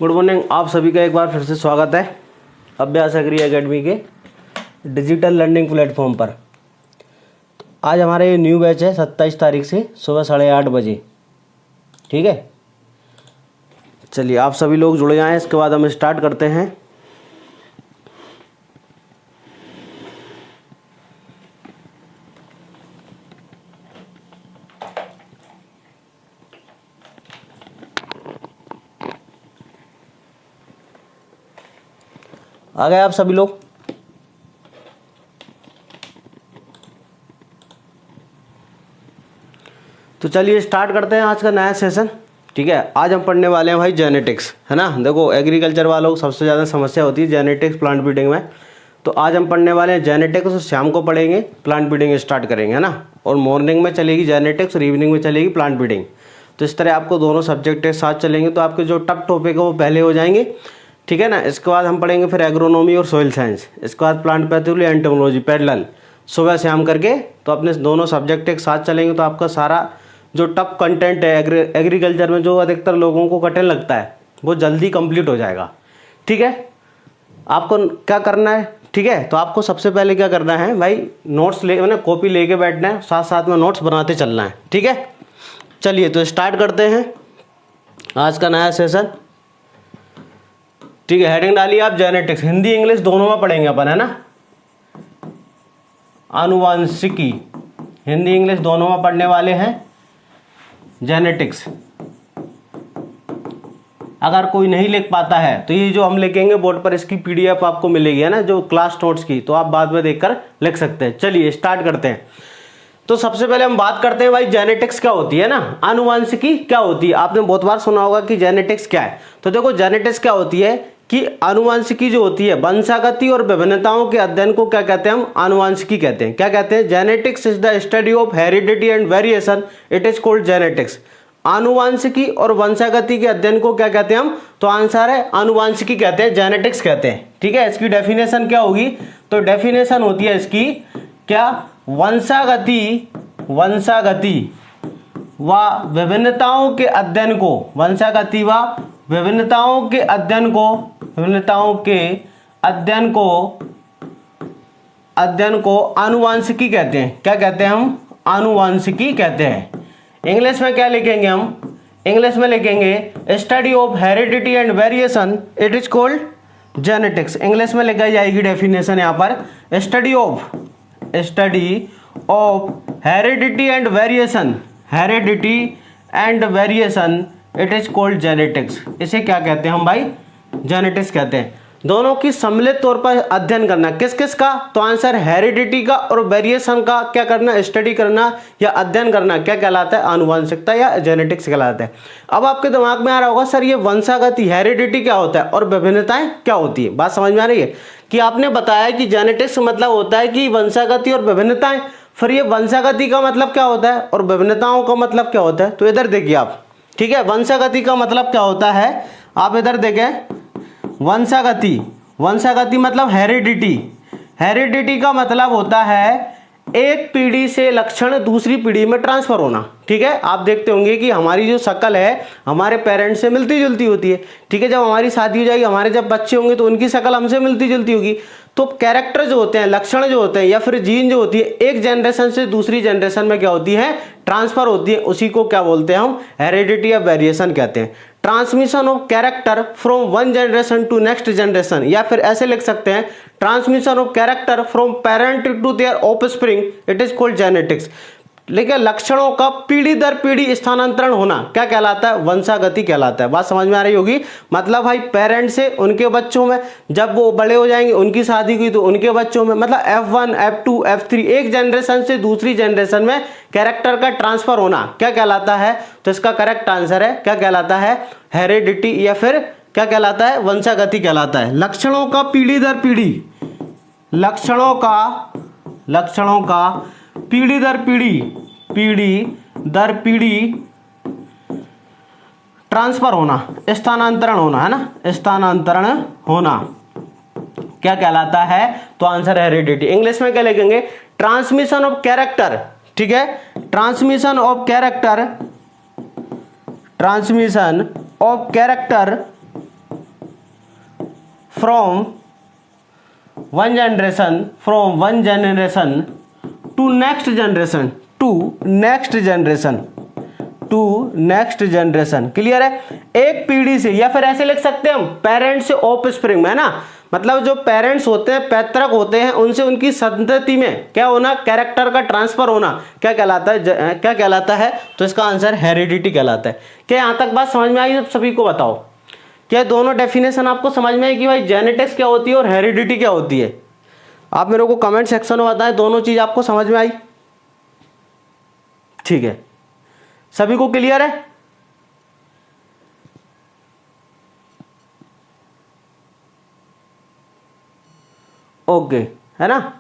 Good morning. आप सभी का एक बार फिर से स्वागत है अभ्यास एग्री एकेडमी के डिजिटल लर्निंग प्लेटफॉर्म पर। आज हमारा ये न्यू बैच है 27 तारीख से सुबह 8:30 बजे। ठीक है, चलिए आप सभी लोग जुड़ जाएं। इसके बाद हम स्टार्ट करते हैं। आ गए आप सभी लोग? तो चलिए स्टार्ट करते हैं आज का नया सेशन। ठीक है, आज हम पढ़ने वाले हैं भाई जेनेटिक्स, है ना। देखो एग्रीकल्चर वालों को सबसे ज़्यादा समस्या होती है जेनेटिक्स प्लांट ब्रीडिंग में। तो आज हम पढ़ने वाले हैं जेनेटिक्स और शाम को पढ़ेंगे प्लांट ब्रीडिंग स्टार्ट करेंगे, है ना। और मॉर्निंग में चलेगी जेनेटिक्स और इवनिंग में चलेगी प्लांट ब्रीडिंग। तो इस तरह आपको दोनों सब्जेक्ट एक साथ चलेंगे तो आपके जो टफ टॉपिक है वो पहले हो जाएंगे। ठीक है ना। इसके बाद हम पढ़ेंगे फिर एग्रोनॉमी और सोइल साइंस। इसके बाद प्लांट पैथोलॉजी एंटोमोलॉजी पैरेलल सुबह शाम करके। तो अपने दोनों सब्जेक्ट एक साथ चलेंगे तो आपका सारा जो टफ कंटेंट है एग्रीकल्चर में जो अधिकतर लोगों को कठिन लगता है वो जल्दी कंप्लीट हो जाएगा। ठीक है, आपको क्या करना है? ठीक है, तो आपको सबसे पहले क्या करना है भाई, नोट्स ले मैंने कॉपी लेके बैठना है, साथ साथ में नोट्स बनाते चलना है। ठीक है, चलिए तो स्टार्ट करते हैं आज का नया सेशन। ठीक है, हेडिंग डालिए आप जेनेटिक्स। हिंदी इंग्लिश दोनों में पढ़ेंगे अपन, है ना। आनुवांशिकी हिंदी इंग्लिश दोनों में पढ़ने वाले हैं जेनेटिक्स। अगर कोई नहीं लिख पाता है तो ये जो हम लिखेंगे बोर्ड पर इसकी पीडीएफ आपको मिलेगी, है ना, जो क्लास नोट्स की, तो आप बाद में देखकर लिख सकते हैं। चलिए स्टार्ट करते हैं। तो सबसे पहले हम बात करते हैं भाई जेनेटिक्स क्या होती है ना, आनुवांशिकी क्या होती है। आपने बहुत बार सुना होगा कि जेनेटिक्स क्या है। तो देखो जेनेटिक्स क्या होती है कि आनुवांशिकी जो होती है वंशागति और विभिन्नताओं के अध्ययन को क्या कहते हैं हम, आनुवांशिकी कहते हैं। क्या कहते हैं? Genetics is the study of heredity and variation, it is called genetics. आनुवांशिकी और वंशागति के अध्ययन को क्या कहते हैं हम? तो आंसर है आनुवांशिकी कहते हैं, जेनेटिक्स कहते हैं। ठीक है, इसकी डेफिनेशन क्या होगी? तो डेफिनेशन होती है इसकी क्या, वंशागति व विभिन्नताओं के अध्ययन को, वंशागति व विभिन्नताओं के अध्ययन को आनुवांशिकी कहते हैं। क्या कहते हैं हम? आनुवांशिकी कहते हैं। इंग्लिश में क्या लिखेंगे हम? इंग्लिश में लिखेंगे study of heredity and variation, it is called genetics. English में लिखा जाएगी डेफिनेशन यहाँ पर, study of heredity and variation, it is called genetics. इसे क्या कहते हैं हम भाई? जेनेटिक्स कहते हैं। दोनों की सम्मिलित तौर पर अध्ययन करना, किस किस का? तो आंसर हेरिडिटी का और वेरिएशन का क्या करना, स्टडी करना या अध्ययन करना, क्या कहलाता है? आनुवंशिकता या जेनेटिक्स कहलाता है। अब आपके दिमाग में आ रहा होगा सर ये वंशागति हेरिडिटी क्या होता है और विभिन्नताएं क्या होती है। बात समझ में आ रही है कि आपने बताया कि जेनेटिक्स मतलब होता है कि वंशागति और विभिन्नताएं, फिर ये वंशागति का मतलब क्या होता है और विभिन्नताओं का मतलब क्या होता है? तो इधर देखिए आप। ठीक है, वंशागति का मतलब क्या होता है, आप इधर देखें। वंशागति मतलब हेरिडिटी का मतलब होता है एक पीढ़ी से लक्षण दूसरी पीढ़ी में ट्रांसफर होना। ठीक है, आप देखते होंगे कि हमारी जो शक्ल है हमारे पेरेंट्स से मिलती जुलती होती है। ठीक है, जब हमारी शादी हो जाएगी, हमारे जब बच्चे होंगे तो उनकी शक्ल हमसे मिलती जुलती होगी। तो कैरेक्टर जो होते हैं, लक्षण जो होते हैं या फिर जीन जो होती है, एक जनरेशन से दूसरी जनरेशन में क्या होती है? ट्रांसफर होती है। उसी को क्या बोलते हैं हम? हेरिडिटी या वेरिएशन कहते हैं। Transmission of character from one generation to next generation, या फिर ऐसे लिख सकते हैं transmission of character from parent to their offspring, it is called genetics. लेकिन लक्षणों का पीढ़ी दर पीढ़ी स्थानांतरण होना क्या कहलाता है? वंशागति कहलाता है। बात समझ में आ रही होगी। मतलब भाई पेरेंट से उनके बच्चों में, जब वो बड़े हो जाएंगे उनकी शादी हुई तो उनके बच्चों में, मतलब F1 F2 F3 एक जनरेशन से दूसरी जनरेशन में कैरेक्टर का ट्रांसफर होना क्या कहलाता है? तो इसका करेक्ट आंसर है क्या कहलाता है? हेरिडिटी या फिर क्या कहलाता है? वंशागति कहलाता है। लक्षणों का पीढ़ी दर पीढ़ी, लक्षणों का पीढ़ी दर पीढ़ी ट्रांसफर होना, स्थानांतरण होना, है ना, स्थानांतरण होना क्या कहलाता है? तो आंसर है हेरिडिटी। इंग्लिश में क्या लिखेंगे? Transmission of character. ठीक है, transmission of character from one generation to next generation. Clear है? एक पीढ़ी से, या फिर ऐसे लिख सकते हैं हम पेरेंट्स से ऑफस्प्रिंग में, है ना, मतलब जो पेरेंट्स होते हैं, पैतृक होते हैं, उनसे उनकी संतति में क्या होना, कैरेक्टर का ट्रांसफर होना, क्या कहलाता है? तो इसका आंसर हेरिडिटी कहलाता है। क्या यहां तक बात समझ में आई? सभी को बताओ, क्या दोनों डेफिनेशन आपको समझ में आई कि भाई जेनेटिक्स क्या होती है और हेरिडिटी क्या होती है? आप मेरे को कमेंट सेक्शन में बताएं, दोनों चीज आपको समझ में आई? ठीक है, सभी को क्लियर है? ओके, है ना?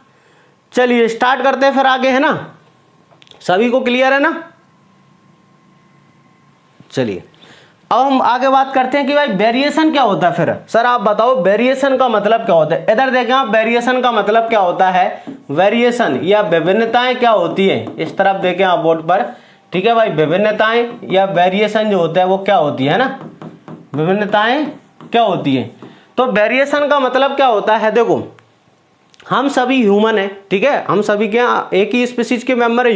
चलिए स्टार्ट करते हैं फिर आगे, है ना? सभी को क्लियर है ना? चलिए अब हम आगे बात करते हैं कि भाई वेरिएशन क्या होता है। फिर सर आप बताओ वेरिएशन का मतलब क्या होता है? इधर देखें आप, वेरिएशन का मतलब क्या होता है? वेरिएशन या विभिन्नताएं क्या होती है? इस तरफ देखें आप बोर्ड पर, ठीक है भाई, विभिन्नताएं या वेरिएशन जो होता है वो क्या होती है ना, विभिन्नताएं क्या होती है। तो वेरिएशन का मतलब क्या होता है? देखो हम सभी ह्यूमन है, ठीक है, हम सभी के एक ही स्पीसीज के मेंबर है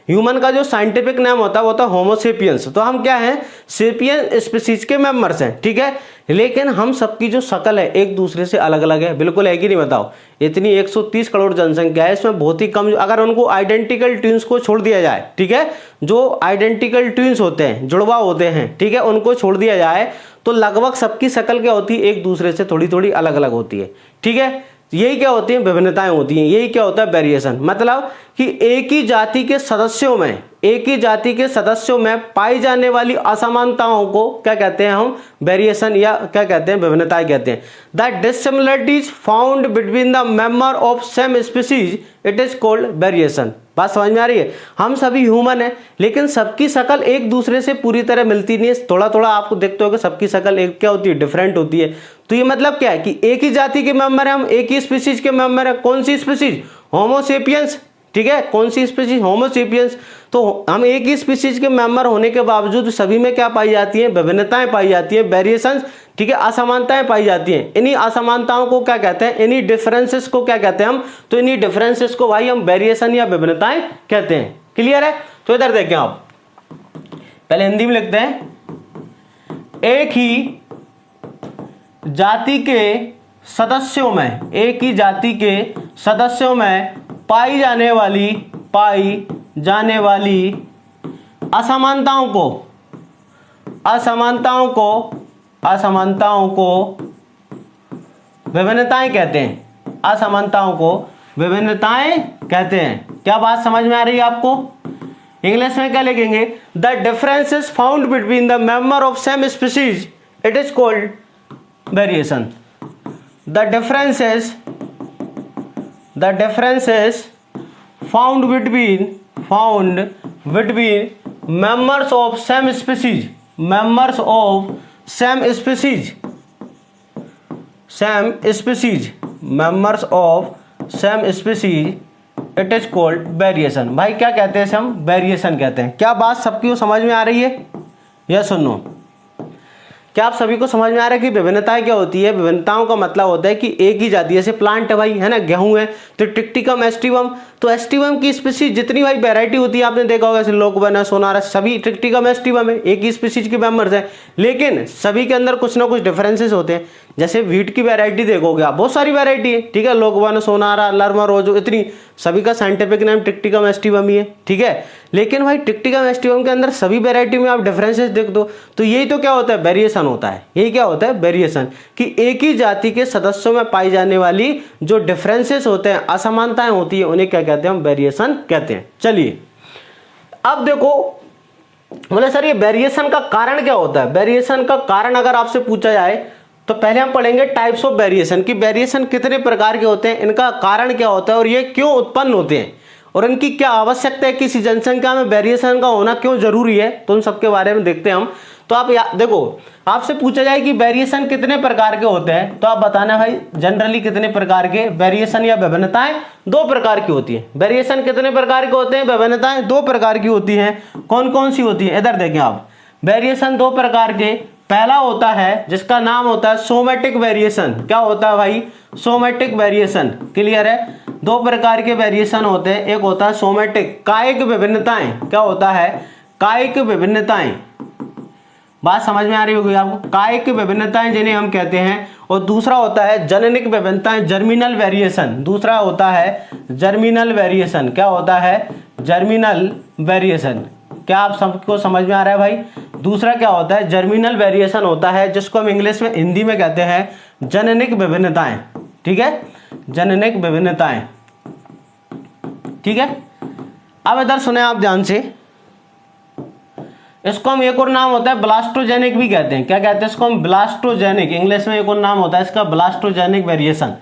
ह्यूमन का जो साइंटिफिक नेम होता है वो होता है होमो सेपियंस। तो हम क्या हैं? सेपियन स्पीसीज के मेंबर्स हैं, ठीक है, लेकिन हम सबकी जो शक्ल है एक दूसरे से अलग अलग है, बिल्कुल है कि नहीं बताओ? इतनी 130 करोड़ जनसंख्या है, इसमें बहुत ही कम, अगर उनको आइडेंटिकल ट्विंस को छोड़ दिया जाए, ठीक है, जो आइडेंटिकल ट्विंस होते हैं, जुड़वा होते हैं, ठीक है, उनको छोड़ दिया जाए तो लगभग सबकी शक्ल क्या होती है? एक दूसरे से थोड़ी थोड़ी अलग अलग होती है, ठीक है। यही क्या होती है? विभिन्नताएं होती हैं। यही क्या होता है? वेरिएशन। मतलब कि एक ही जाति के सदस्यों में पाई जाने वाली असमानताओं को क्या कहते हैं हम? वेरिएशन, या क्या कहते हैं? विभिन्नताएं कहते हैं। The dissimilarities found between the member of same species it is called variation. बात समझ में आ रही है? हम सभी ह्यूमन है, लेकिन सबकी शक्ल एक दूसरे से पूरी तरह मिलती नहीं है, थोड़ा थोड़ा आपको देखते हो कि सबकी शक्ल एक क्या होती है? डिफरेंट होती है। तो ये मतलब क्या है कि एक ही जाति के मेंबर है हम, एक ही स्पीसीज के मेंबर है। कौन सी स्पीसीज? होमो सेपियंस, ठीक है, कौन सी स्पीसीज? होमो सेपियंस। तो हम एक ही स्पीसीज के मेंबर होने के बावजूद सभी में क्या पाई जाती है? विभिन्नताएं पाई जाती है, वेरिएशंस, ठीक है, असमानताएं पाई जाती हैं। इन्हीं असमानताओं को क्या कहते हैं? इन्हीं डिफरेंसेस को क्या कहते हैं हम? तो इन्हीं डिफरेंसेस को भाई हम वेरिएशन या विभिन्नताएं कहते हैं। क्लियर है? तो इधर देखें आप, पहले हिंदी में लिखते हैं, एक ही जाति के सदस्यों में पाई जाने वाली असमानताओं को विभिन्नताएं कहते हैं। असमानताओं को विभिन्नताएं कहते हैं। क्या बात समझ में आ रही है आपको? इंग्लिश में क्या लिखेंगे? The differences found between the member of same species it is called variation. The differences found between members of same species it is called variation। भाई क्या कहते हैं? हम वेरिएशन कहते हैं। क्या बात सबकी समझ में आ रही है? यस और नो? क्या आप सभी को समझ में आ रहा है कि विभिन्नताएं क्या होती है? विभिन्नताओं का मतलब होता है कि एक ही जाति, जैसे प्लांट है भाई, है ना, गेहूं है तो टिक्टिकम एस्टिवम, तो एस्टिवम की स्पीसीज जितनी भाई वैरायटी होती है आपने देखा होगा, जैसे लोकवन, सोनारा, सभी टिक्टिकम एस्टिवम है, एक ही स्पीसीज के मेंबर्स हैं, लेकिन सभी के अंदर कुछ ना कुछ डिफरेंसेस होते हैं। जैसे वीट की वैरायटी देखोगे आप, बहुत सारी वैरायटी है, ठीक है, लोकवन, सोनारा, लर्मा, रोजो, इतनी, सभी का साइंटिफिक नेम टिक्टिकम एस्टिवम ही है, ठीक है। लेकिन भाई टिक्टिकम एस्टिवम के अंदर सभी वैरायटी में आप डिफरेंसेस देख दो, तो यही तो क्या होता है? वेरिएशन होता है। यही क्या होता है? वेरिएशन, कि एक ही जाति के सदस्यों में पाई जाने वाली जो डिफरेंसेस होते हैं, असमानताएं होती है, उन्हें क्या कहते हैं? हम वेरिएशन कहते हैं। चलिए अब देखो, बोले सर ये वेरिएशन का कारण क्या होता है? वेरिएशन का कारण अगर आपसे पूछा जाए तो पहले हम पढ़ेंगे टाइप्स ऑफ वेरिएशन, कि वेरिएशन कितने प्रकार के होते हैं, इनका कारण क्या होता है और ये क्यों उत्पन्न होते हैं, और इनकी क्या आवश्यकता है, किसी जनसंख्या में वेरिएशन का होना क्यों जरूरी है, तो उन सबके बारे में देखते हैं हम। तो आप देखो, आपसे पूछा जाए कि वेरिएशन कितने प्रकार के होते हैं, तो आप बताना भाई जनरली कितने प्रकार के वेरिएशन या विभिन्नताएं? 2 प्रकार की होती है। वेरिएशन कितने प्रकार के होते हैं? विभिन्नताएं 2 प्रकार की होती हैं। कौन कौन सी होती है? इधर देखें आप, वेरिएशन 2 प्रकार के पहला होता है जिसका नाम होता है सोमेटिक वेरिएशन। क्या होता है भाई? Somatic variation. क्लियर है? दो प्रकार के वेरिएशन होते हैं, एक होता है सोमेटिक कायिक विभिन्नताएं। क्या होता है? कायिक विभिन्नताएं। बात समझ में आ रही होगी आपको? कायिक विभिन्नताएं जिन्हें हम कहते हैं। और दूसरा होता है जननिक विभिन्नताएं, जर्मिनल वेरिएशन। दूसरा होता है जर्मिनल वेरिएशन। क्या होता है? Germinal variation. क्या आप सबको समझ में आ रहा है भाई? दूसरा क्या होता है? जर्मिनल वेरिएशन होता है, जिसको हम इंग्लिश में, हिंदी में कहते हैं जननिक विभिन्नताएं। ठीक है? जननिक विभिन्नताएं। ठीक है? अब इधर सुने आप ध्यान से, इसको हम एक और नाम होता है ब्लास्टोजेनिक भी कहते हैं। क्या कहते हैं इसको हम? ब्लास्टोजेनिक। इंग्लिश में एक और नाम होता है इसका ब्लास्टोजेनिक वेरिएशन।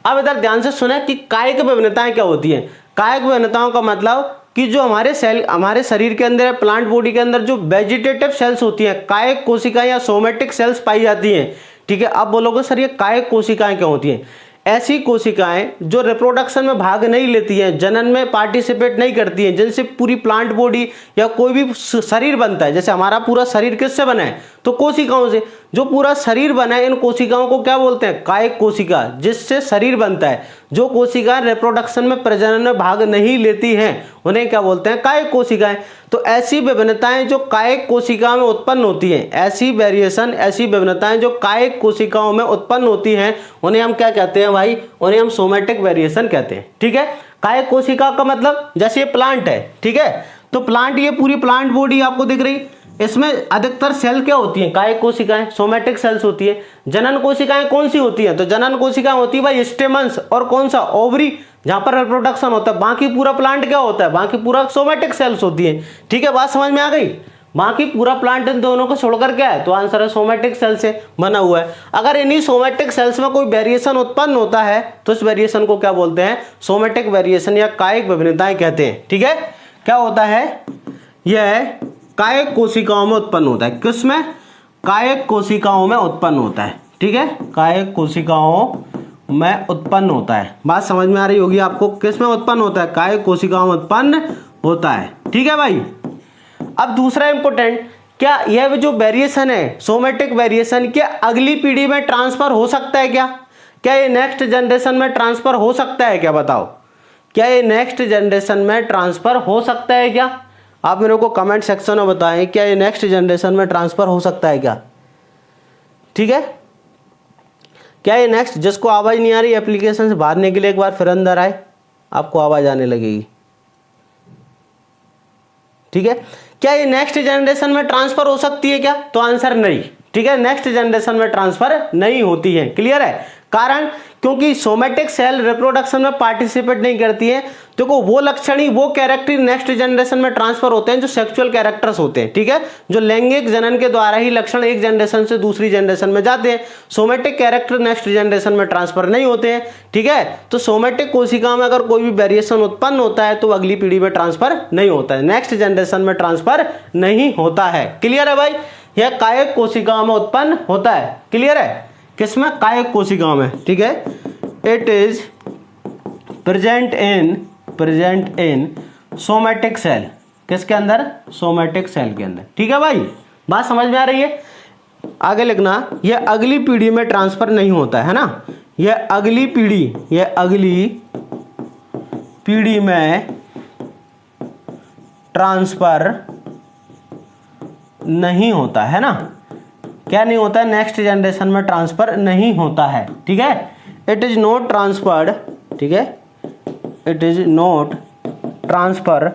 अब इधर ध्यान से सुने कि कायिक विभिन्नताएं क्या होती हैं। कायिक विभिन्नताओं का मतलब कि जो हमारे सेल, हमारे शरीर के अंदर, प्लांट बॉडी के अंदर जो वेजिटेटिव सेल्स होती हैं, कायिक कोशिकाएं या सोमेटिक सेल्स पाई जाती हैं। ठीक है? अब बोलोगे सर ये कायिक कोशिकाएं क्या होती हैं? ऐसी कोशिकाएं जो रिप्रोडक्शन में भाग नहीं लेती हैं, जनन में पार्टिसिपेट नहीं करती हैं, जिनसे पूरी प्लांट बॉडी या कोई भी शरीर बनता है। जैसे हमारा पूरा शरीर किससे बना है? तो कोशिकाओं से। जो पूरा शरीर बना है, इन कोशिकाओं को क्या बोलते हैं? कायिक कोशिका। जिससे शरीर बनता है, जो कोशिकाएं रिप्रोडक्शन में, प्रजनन में भाग नहीं लेती हैं, उन्हें क्या बोलते हैं? कायिक कोशिकाएं। तो ऐसी विभिन्नताएं जो कायिक कोशिकाओं में उत्पन्न होती हैं, ऐसी वेरिएशन, ऐसी विभिन्नताएं जो कायिक कोशिकाओं में उत्पन्न होती हैं, उन्हें हम क्या कहते हैं भाई? उन्हें हम सोमेटिक वेरिएशन कहते हैं। ठीक है? कायिक कोशिका का मतलब, जैसे ये प्लांट है, ठीक है, तो प्लांट, ये पूरी प्लांट बॉडी आपको दिख रही, इसमें अधिकतर सेल क्या होती हैं? कायिक कोशिकाएं, सोमेटिक सेल्स होती है। जनन कोशिकाएं कौन सी होती हैं? तो जनन कोशिकाएं होती है भाई स्टेमन्स और कौन सा? ओवरी, जहां पर रिप्रोडक्शन होता है। बाकी पूरा प्लांट क्या होता है? बाकी पूरा सोमेटिक सेल्स होती है। ठीक है? बात समझ में आ गई? बाकी पूरा प्लांट इन दोनों को छोड़कर क्या है? तो आंसर है सोमेटिक सेल से बना हुआ है। अगर इन्हीं सोमेटिक सेल्स में कोई वेरिएशन उत्पन्न होता है तो इस वेरिएशन को क्या बोलते हैं? सोमेटिक वेरिएशन या कायिक विभिन्नताएं कहते हैं। ठीक है? क्या होता है? यह कायिक कोशिकाओं में उत्पन्न होता है। किसमें? कायिक कोशिकाओं में उत्पन्न होता है। ठीक है? कायिक कोशिकाओं में उत्पन्न होता है। बात समझ में आ रही होगी आपको? किस में उत्पन्न होता है? कायिक कोशिकाओं में उत्पन्न होता है। ठीक है भाई? अब दूसरा इंपॉर्टेंट, क्या यह जो वेरिएशन है, सोमेटिक वेरिएशन, क्या अगली पीढ़ी में ट्रांसफर हो सकता है? क्या ये नेक्स्ट जनरेशन में ट्रांसफर हो सकता है? क्या बताओ, क्या ये नेक्स्ट जनरेशन में ट्रांसफर हो सकता है? क्या आप मेरे को कमेंट सेक्शन में बताएं, क्या ये नेक्स्ट जनरेशन में ट्रांसफर हो सकता है? क्या ठीक है? क्या ये नेक्स्ट, जिसको आवाज नहीं आ रही एप्लीकेशन से बाहर निकले, एक बार फिर अंदर आए, आपको आवाज आने लगेगी। ठीक है? क्या ये नेक्स्ट जनरेशन में ट्रांसफर हो सकती है? क्या तो आंसर नहीं। ठीक है? नेक्स्ट जनरेशन में ट्रांसफर नहीं होती है। क्लियर है? कारण, क्योंकि सोमेटिक सेल रिप्रोडक्शन में पार्टिसिपेट नहीं करती है। देखो वो लक्षण ही, वो कैरेक्टर नेक्स्ट जनरेशन में ट्रांसफर होते हैं जो सेक्सुअल कैरेक्टर्स होते हैं। ठीक है? जो लैंगिक जनन के द्वारा ही लक्षण एक जनरेशन से दूसरी जनरेशन में जाते हैं। सोमेटिक कैरेक्टर नेक्स्ट जनरेशन में ट्रांसफर नहीं होते हैं। ठीक है? तो सोमेटिक कोशिका में अगर कोई भी वेरिएशन उत्पन्न होता है तो अगली पीढ़ी में ट्रांसफर नहीं होता है, नेक्स्ट जनरेशन में ट्रांसफर नहीं होता है। क्लियर है भाई? यह कायिक कोशिकाओं में उत्पन्न होता है। क्लियर है? किसमें? कायिक कोशिकाओं में। ठीक है? It is present in somatic cell. किसके अंदर? सोमेटिक सेल के अंदर। ठीक है भाई? बात समझ में आ रही है? आगे लिखना, यह अगली पीढ़ी में ट्रांसफर नहीं होता है ना। यह अगली पीढ़ी में ट्रांसफर नहीं होता है ना। क्या नहीं होता है? नेक्स्ट जनरेशन में ट्रांसफर नहीं होता है। ठीक है? It is not transferred. ठीक है? It is not transfer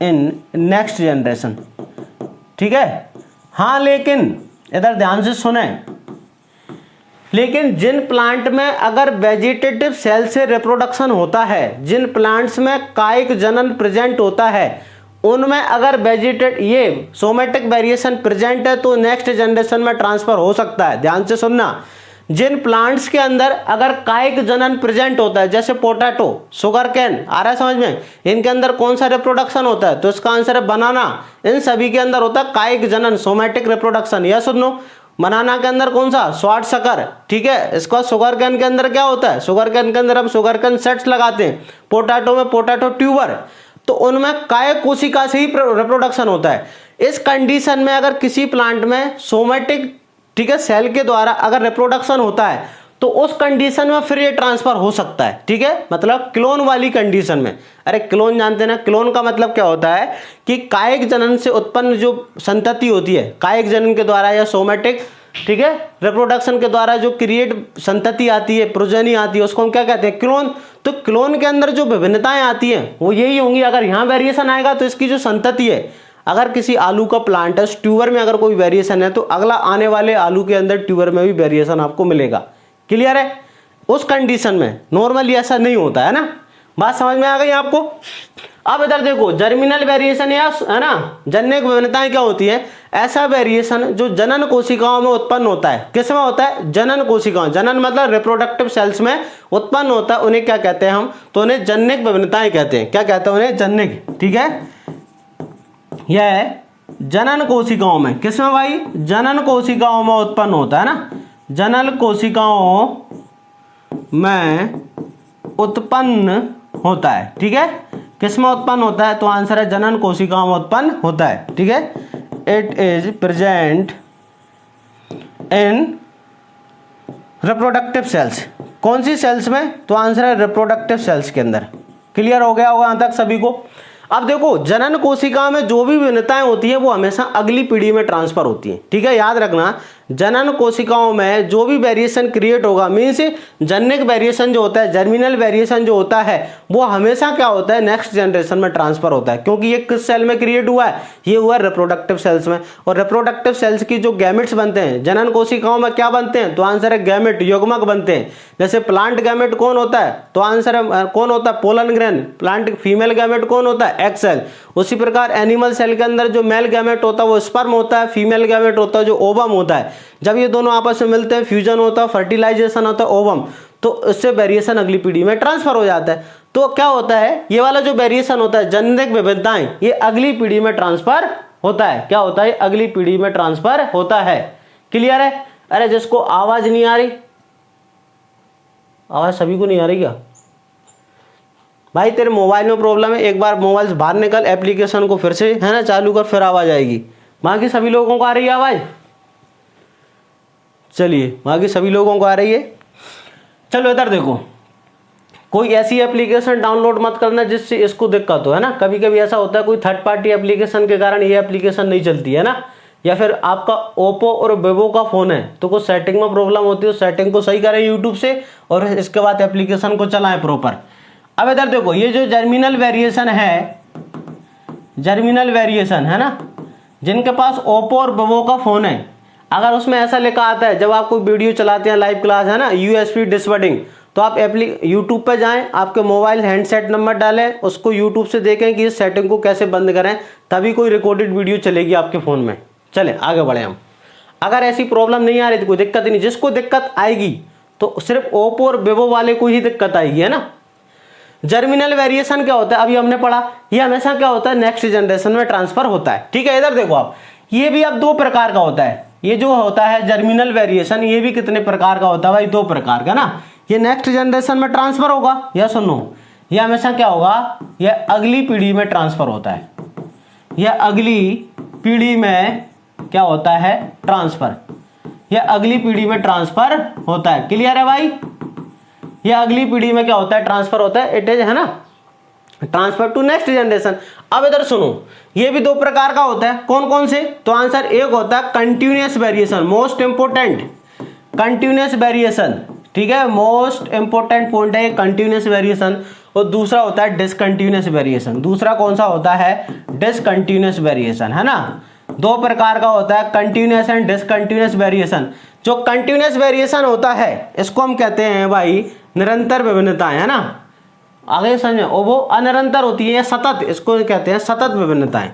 in next generation. ठीक है? हाँ, लेकिन इधर ध्यान से सुने, लेकिन जिन प्लांट में अगर वेजिटेटिव सेल से रिप्रोडक्शन होता है, जिन प्लांट्स में कायिक जनन प्रेजेंट होता है, उनमें अगर ये सोमेटिक वेरिएशन प्रेजेंट है तो नेक्स्ट जनरेशन में ट्रांसफर हो सकता है। ध्यान से सुनना, जिन प्लांट्स के अंदर अगर कायिक जनन प्रेजेंट होता है, जैसे पोटैटो, शुगर कैन, आ रहा है समझ में, इनके अंदर कौन सा रिप्रोडक्शन होता है? तो इसका आंसर है बनाना। इन सभी के अंदर होता है कायिक जनन, सोमेटिक रिप्रोडक्शन। यह सुनो, बनाना के अंदर कौन सा? स्वाद शक्कर। ठीक है? इसका शुगर कैन के अंदर क्या होता है? शुगर कैन के अंदर हम शुगर कैन सेट्स लगाते हैं। पोटैटो में पोटैटो ट्यूबर, तो उनमें कायिक कोशिका से ही रिप्रोडक्शन होता है। इस कंडीशन में अगर किसी प्लांट में सोमेटिक, ठीक है, सेल के द्वारा अगर रिप्रोडक्शन होता है तो उस कंडीशन में फिर ये ट्रांसफर हो सकता है, ठीक है, मतलब क्लोन वाली कंडीशन में। अरे क्लोन जानते हैं ना, क्लोन का मतलब क्या होता है कि कायिक जनन से उत्पन्न जो संतति होती है, कायिक जनन के द्वारा या सोमेटिक, ठीक है, रिप्रोडक्शन के द्वारा जो क्रिएट संतति आती है, प्रोजेनी आती है, उसको हम क्या कहते हैं, क्लोन। तो क्लोन के अंदर जो विभिन्नताएं आती हैं वो यही होंगी। अगर यहाँ वेरिएशन आएगा तो इसकी जो संतति है, अगर किसी आलू का प्लांट है, ट्यूबर में अगर कोई वेरिएशन है तो अगला आने वाले आलू के अंदर ट्यूबर में भी वेरिएशन आपको मिलेगा। क्लियर है? उस कंडीशन में नॉर्मली ऐसा नहीं होता है ना। बात समझ में आ गई आपको? अब इधर देखो, जर्मिनल वेरिएशन या है ना, जननिक विभिन्नताएं क्या होती है? ऐसा वेरिएशन जो जनन कोशिकाओं में उत्पन्न होता है। किस में होता है? जनन कोशिकाओं, जनन मतलब रिप्रोडक्टिव सेल्स में उत्पन्न होता है, उन्हें क्या कहते हैं हम? तो उन्हें जननिक विभिन्नताएं कहते हैं। क्या कहते हैं उन्हें? जननिक। ठीक है, यह जनन कोशिकाओं में, किसमें भाई? जनन कोशिकाओं में उत्पन्न होता है ना, जनन कोशिकाओं में उत्पन्न होता है। ठीक है, किसमें उत्पन्न होता है? तो आंसर है जनन कोशिकाओं में उत्पन्न होता है। ठीक है, it is present in reproductive cells. कौन सी सेल्स में? तो आंसर है रिप्रोडक्टिव सेल्स के अंदर। क्लियर हो गया होगा यहां तक सभी को? अब देखो, जनन कोशिका में जो भी विभिन्नताएं होती है वो हमेशा अगली पीढ़ी में ट्रांसफर होती है। ठीक है, याद रखना, जनन कोशिकाओं में जो भी वेरिएशन क्रिएट होगा, मीन्स जननिक वेरिएशन जो होता है, जर्मिनल वेरिएशन जो होता है, वो हमेशा क्या होता है? नेक्स्ट जनरेशन में ट्रांसफर होता है। क्योंकि ये किस सेल में क्रिएट हुआ है? ये हुआ है रिप्रोडक्टिव सेल्स में। और रिप्रोडक्टिव सेल्स की जो गैमेट्स बनते हैं, जनन कोशिकाओं में क्या बनते हैं? तो आंसर है गैमेट, युग्मक बनते हैं। जैसे प्लांट गैमेट कौन होता है? तो आंसर है कौन होता है? Pollen grain. Plant female gamete कौन होता है? Egg cell. उसी प्रकार एनिमल सेल के अंदर जो मेल गैमेट होता है वो स्पर्म होता है, फीमेल गैमेट होता है जो ओवम होता है। जब ये दोनों आपस में मिलते हैं, फ्यूजन होता है, फर्टिलाइजेशन होता है ओवम, तो इससे वेरिएशन अगली पीढ़ी में ट्रांसफर हो जाता है। तो क्या होता है? ये वाला जो वेरिएशन होता है, जननिक विविधताएं, ये अगली पीढ़ी में ट्रांसफर होता है। क्या होता है? अगली पीढ़ी में ट्रांसफर होता है। क्लियर है? अरे जिसको आवाज नहीं आ रही, आवाज सभी को नहीं आ रही क्या भाई? तेरे मोबाइल में प्रॉब्लम है, एक बार मोबाइल से बाहर निकल, एप्लीकेशन को फिर से है ना चालू कर, फिर आवाज आएगी। बाकी सभी लोगों को आ रही है आवाज? चलिए, बाकी सभी लोगों को आ रही है। चलो इधर देखो, कोई ऐसी एप्लीकेशन डाउनलोड मत करना जिससे इसको दिक्कत हो, है ना। कभी कभी ऐसा होता है कोई थर्ड पार्टी एप्लीकेशन के कारण ये एप्लीकेशन नहीं चलती है ना, या फिर आपका ओप्पो और वीवो का फोन है तो कुछ सेटिंग में प्रॉब्लम होती है, सेटिंग को सही करें यूट्यूब से और इसके बाद एप्लीकेशन को चलाएं प्रॉपर। अब इधर देखो, ये जो जर्मिनल वेरिएशन है, जर्मिनल वेरिएशन है ना, जिनके पास ओप्पो और वीवो का फोन है, अगर उसमें ऐसा लिखा आता है जब आप कोई वीडियो चलाते हैं, लाइव क्लास है ना, यूएसबी डिसवर्डिंग, तो आप यूट्यूब पे जाएं, आपके मोबाइल हैंडसेट नंबर डालें, उसको यूट्यूब से देखें कि इस सेटिंग को कैसे बंद करें, तभी कोई रिकॉर्डेड वीडियो चलेगी आपके फ़ोन में। चले आगे बढ़े हम। अगर ऐसी प्रॉब्लम नहीं आ रही तो कोई दिक्कत ही नहीं। जिसको दिक्कत आएगी तो सिर्फ ओप्पो और वीवो वाले को ही दिक्कत आएगी, है ना। जर्मिनल वेरिएशन क्या होता है? अभी हमने पढ़ा, ये हमेशा क्या होता है? नेक्स्ट जनरेशन में ट्रांसफर होता है। ठीक है, इधर देखो आप, ये भी अब दो प्रकार का होता है। ये जो होता है जर्मिनल वेरिएशन, ये भी कितने प्रकार का होता है भाई? दो प्रकार का ना। ये नेक्स्ट जनरेशन में ट्रांसफर होगा, या सुनो, ये हमेशा क्या होगा? ये अगली पीढ़ी में ट्रांसफर होता है। यह अगली पीढ़ी में क्या होता है? ट्रांसफर। यह अगली पीढ़ी में ट्रांसफर होता है। क्लियर है भाई? यह अगली पीढ़ी में क्या होता है? ट्रांसफर होता है। इट इज, है ना, ट्रांसफर टू नेक्स्ट जनरेशन। अब इधर सुनो, ये भी दो प्रकार का होता है। कौन कौन से? तो आंसर एक होता है continuous variation, most important continuous variation. ठीक है, मोस्ट इंपोर्टेंट पॉइंट है कंटिन्यूअस वेरिएशन। और दूसरा होता है डिसकंटिन्यूअस वेरिएशन। दूसरा कौन सा होता है? डिसकंटिन्यूअस वेरिएशन, है ना। दो प्रकार का होता है, कंटिन्यूअस एंड डिसकंटिन्यूअस वेरिएशन। जो कंटिन्यूअस वेरिएशन होता है इसको हम कहते हैं भाई निरंतर विभिन्नताएं, है ना। आगे समझे, और वो अनिरंतर होती है, सतत, इसको कहते हैं सतत विभिन्नताएं।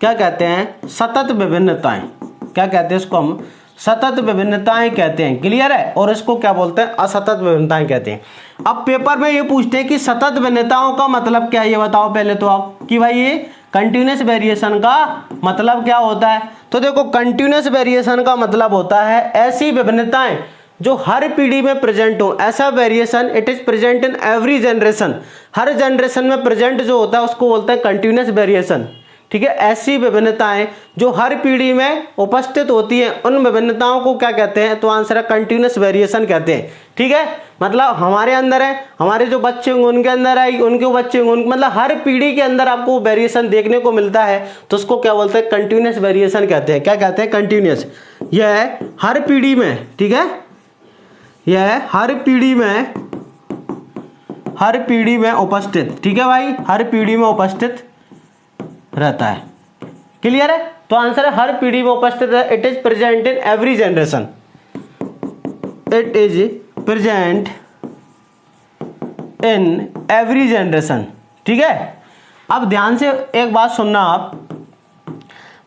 क्या कहते हैं? सतत विभिन्नताएं। क्या कहते हैं इसको? हम सतत विभिन्नताएं कहते हैं। क्लियर है? और इसको क्या बोलते हैं? असतत विभिन्नताएं कहते हैं। अब पेपर में ये पूछते हैं कि सतत विभिन्नताओं का मतलब क्या है, ये बताओ पहले तो आप, कि भाई ये कंटिन्यूअस वेरिएशन का मतलब क्या होता है। तो देखो, कंटिन्यूअस वेरिएशन का मतलब होता है ऐसी विभिन्नताएं जो हर पीढ़ी में प्रेजेंट हो। ऐसा variation, it is present in every generation. Her generation में प्रेजेंट जो होता है उसको बोलते हैं कंटिन्यूअस वेरिएशन। ठीक है। ऐसी विभिन्नताएं जो हर पीढ़ी में उपस्थित होती हैं, उन विभिन्नताओं को क्या कहते हैं? तो आंसर है कंटिन्यूस वेरिएशन कहते हैं। ठीक है, मतलब हमारे अंदर है, हमारे जो बच्चे होंगे उनके अंदर आई, उनके बच्चे होंगे, मतलब हर पीढ़ी के अंदर आपको वेरिएशन देखने को मिलता है, तो उसको क्या बोलते हैं? कंटिन्यूस वेरिएशन कहते हैं। क्या कहते हैं? कंटिन्यूस। यह है हर पीढ़ी में, ठीक है, यह है हर पीढ़ी में उपस्थित, ठीक है भाई, हर पीढ़ी में उपस्थित रहता है। क्लियर है? तो आंसर है हर पीढ़ी में उपस्थित है। It is present in every generation, it is present in every generation. ठीक है, अब ध्यान से एक बात सुनना आप,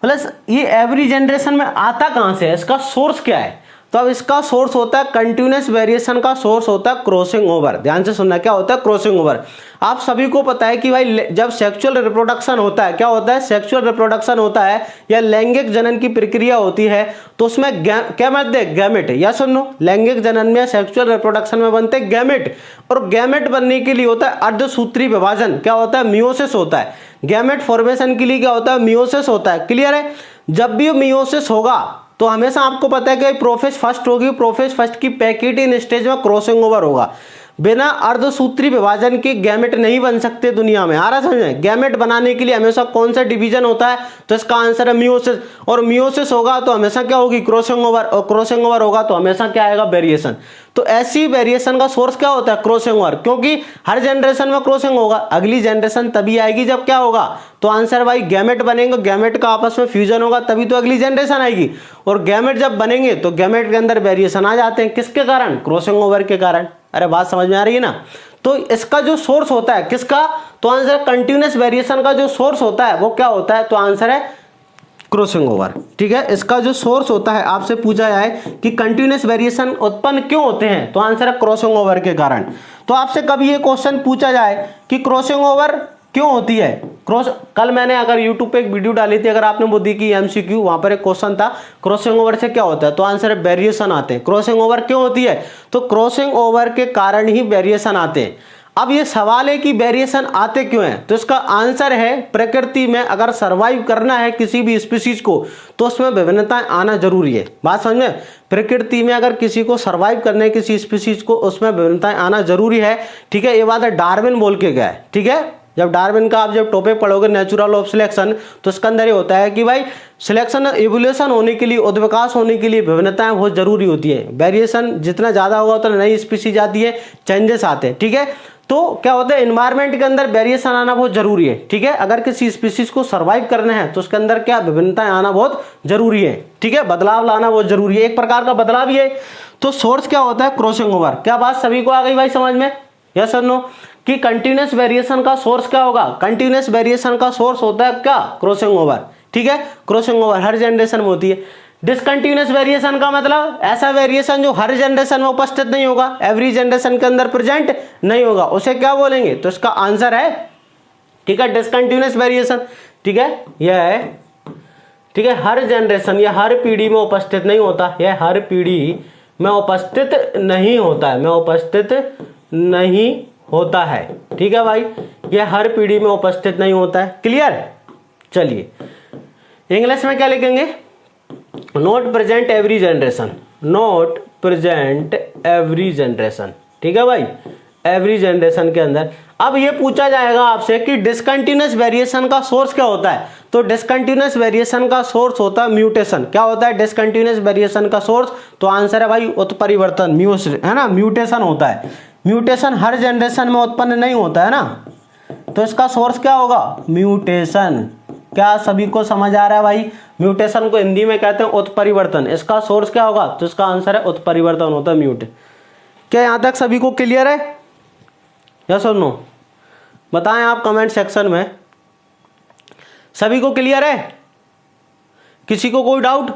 प्लस ये एवरी जनरेशन में आता कहां से है, इसका सोर्स क्या है? तो अब इसका सोर्स होता है कंटिन्यूस वेरिएशन का सोर्स होता है क्रॉसिंग ओवर। ध्यान से सुनना, क्या होता है? Crossing over. आप सभी को पता है कि भाई जब सेक्सुअल रिप्रोडक्शन होता है, क्या होता है? सेक्सुअल रिप्रोडक्शन होता है या लैंगिक जनन की प्रक्रिया होती है, तो उसमें क्या बनते हैं? गैमेट। या सुनो, लैंगिक जनन में सेक्सुअल रिप्रोडक्शन में बनते हैं गैमेट, और गैमेट बनने के लिए होता है अर्धसूत्री विभाजन। क्या होता है? मियोसिस होता है। गैमेट फॉर्मेशन के लिए क्या होता है? मियोसिस होता है। क्लियर है? जब भी मियोसिस होगा तो हमेशा आपको पता है कि प्रोफेज फर्स्ट होगी, प्रोफेज फर्स्ट की पैकेटिन स्टेज में क्रॉसिंग ओवर होगा। बिना अर्धसूत्री विभाजन के गैमेट नहीं बन सकते दुनिया में। आ रहा समझ में? गैमेट बनाने के लिए हमेशा कौन सा डिवीजन होता है? तो इसका आंसर है मियोसिस, और मियोसिस होगा तो हमेशा क्या होगी? क्रॉसिंग ओवर, और क्रॉसिंग ओवर होगा तो हमेशा क्या आएगा? वेरिएशन। तो ऐसी वेरिएशन का सोर्स क्या होता है? क्रॉसिंग ओवर, क्योंकि हर जनरेशन में क्रॉसिंग होगा। अगली जनरेशन तभी आएगी जब क्या होगा? तो आंसर भाई गैमेट बनेंगे, गैमेट का आपस में फ्यूजन होगा, तभी तो अगली जनरेशन आएगी। और गैमेट जब बनेंगे तो गैमेट के अंदर वेरिएशन आ जाते हैं, किसके कारण? क्रॉसिंग ओवर के कारण। अरे बात समझ में आ रही है ना? तो इसका जो सोर्स होता है किसका? तो आंसर कंटिन्यूस वेरिएशन का जो सोर्स होता है वो क्या होता है? तो आंसर है क्रॉसिंग ओवर। ठीक है, इसका जो सोर्स होता है, आपसे पूछा जाए कि कंटिन्यूस वेरिएशन उत्पन्न क्यों होते हैं, तो आंसर है क्रॉसिंग ओवर के कारण। तो आपसे कभी ये क्वेश्चन पूछा जाए कि क्रॉसिंग ओवर क्यों होती है, कल मैंने अगर YouTube पे एक वीडियो डाली थी, अगर आपने वो देखी MCQ, वहां पर एक क्वेश्चन था क्रॉसिंग ओवर से क्या होता है, तो आंसर है वेरिएशन आते हैं। क्रॉसिंग ओवर क्यों होती है? तो क्रॉसिंग ओवर के कारण ही वेरिएशन आते हैं। अब ये सवाल है कि वेरिएशन आते क्यों हैं, तो इसका आंसर है प्रकृति में अगर सरवाइव करना है किसी भी स्पीशीज को, तो उसमें विभिन्नताएं आना जरूरी है। बात समझ में? प्रकृति में अगर किसी को सरवाइव करना है किसी स्पीशीज को, उसमें विभिन्नताएं आना जरूरी है। ठीक है, ये बात है डार्विन बोल के गया है। ठीक है, जब डार्विन का आप जब टॉपिक पढ़ोगे नेचुरल ऑफ सिलेक्शन, तो इसके अंदर ये होता है कि भाई सिलेक्शन इवोल्यूशन होने के लिए, उद्विकास होने के लिए विभिन्नताएं बहुत जरूरी होती है। वेरिएशन जितना ज्यादा होगा उतना नई स्पीशीज आती है, चेंजेस आते हैं। ठीक है, तो क्या होता है एनवायरमेंट के अंदर वेरिएशन आना बहुत जरूरी है। ठीक है, अगर किसी स्पीशीज को सर्वाइव करना है तो उसके अंदर क्या विभिन्नताएं आना बहुत जरूरी है। ठीक है, बदलाव लाना बहुत जरूरी है, एक प्रकार का बदलाव ही है। तो सोर्स क्या होता है? Crossing over. क्या बात सभी को आ गई भाई समझ में? यस और नो? कि कंटिन्यूस वेरिएशन का सोर्स क्या होगा? कंटिन्यूस वेरिएशन का सोर्स होता है क्या? Crossing over. ठीक है, क्रॉसिंग ओवर हर जनरेशन में होती है। डिसकंटिन्यूस वेरिएशन का मतलब ऐसा वेरिएशन जो हर जनरेशन में उपस्थित नहीं होगा, एवरी जनरेशन के अंदर प्रेजेंट नहीं होगा, उसे क्या बोलेंगे? तो इसका आंसर है, ठीक है, डिसकंटिन्यूस वेरिएशन। ठीक है, यह है, ठीक है, हर जनरेशन या हर पीढ़ी में उपस्थित नहीं होता, यह हर पीढ़ी में उपस्थित नहीं होता है, में उपस्थित नहीं होता है। ठीक है भाई, यह हर पीढ़ी में उपस्थित नहीं होता है। क्लियर? चलिए इंग्लिश में क्या लिखेंगे? Not present every generation, not present every generation. ठीक है भाई, एवरी जनरेशन के अंदर। अब ये पूछा जाएगा आपसे कि डिसकंटिन्यूस वेरिएशन का सोर्स क्या होता है, तो डिसकंटिन्यूस वेरिएशन का सोर्स होता है म्यूटेशन। क्या होता है डिसकंटिन्यूस वेरिएशन का सोर्स? तो आंसर है भाई उत्परिवर्तन, है ना, म्यूटेशन होता है। म्यूटेशन हर जनरेशन में उत्पन्न नहीं होता है ना, तो इसका सोर्स क्या होगा? म्यूटेशन। क्या सभी को समझ आ रहा है भाई? म्यूटेशन को हिंदी में कहते हैं उत्परिवर्तन, इसका सोर्स क्या होगा? तो इसका आंसर है उत्परिवर्तन होता है, म्यूट। क्या यहां तक सभी को क्लियर है? यस और नो? बताएं आप कमेंट सेक्शन में। सभी को क्लियर है? किसी को कोई डाउट?